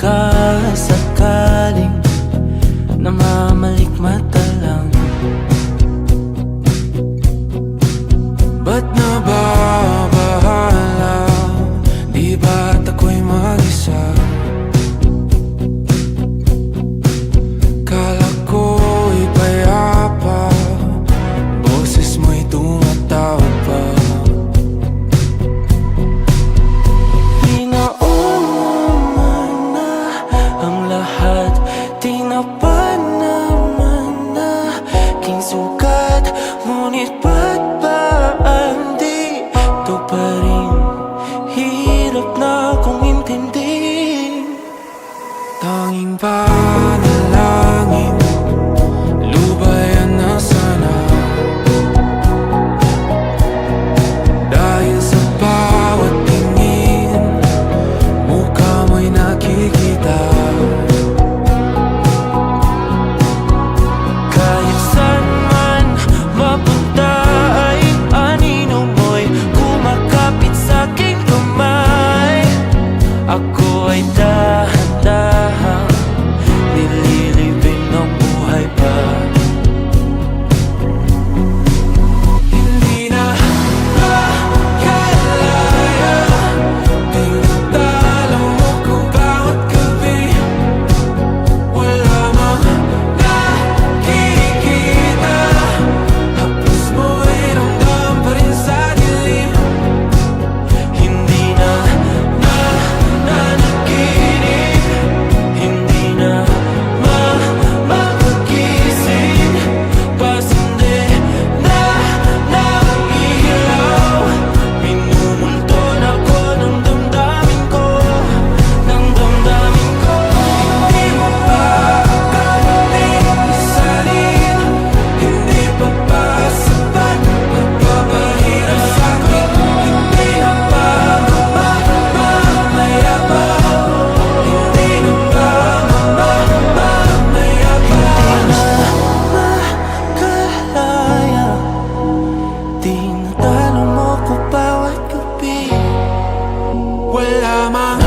pagkasakaling namamalikmata lang. Ba't nababahala? Di ba't ako'y mag-isa? Kala ko'y payapa, boses mo'y tumatawag pa. Di naman na ang lahat, di na pa naman na aking sukat. Ngunit ba't ba di ito pa rin? Hirap na kong intindihin. Tanging panalangin, lubayan na sana. Dahil sa bawat tingin, mukha mo'y nakikita. Kahit saan man mapunta ay anino mo'y kumakapit sa'king kamay. Ako ay dahan-dahang nililibing ng buhay pa. Hindi na makalaya, tinatalo mo ko bawat gabi. Wala mang nakikita, hapos mo'y ramdam pa rin sa dilim. Hindi na nanaginip, hindi na mapagising. Pasindi na ilaw, minumulton ako ng damdamin ko, ng damdamin ko. Hindi mo pa karating isalin, hindi pa ba sapat nagpapahirap sa'kin? Hindi na ba mamamayabang? Hindi na ba mamamayabang? Makalaya, tinatalo mo ko bawat gabi. Wala mang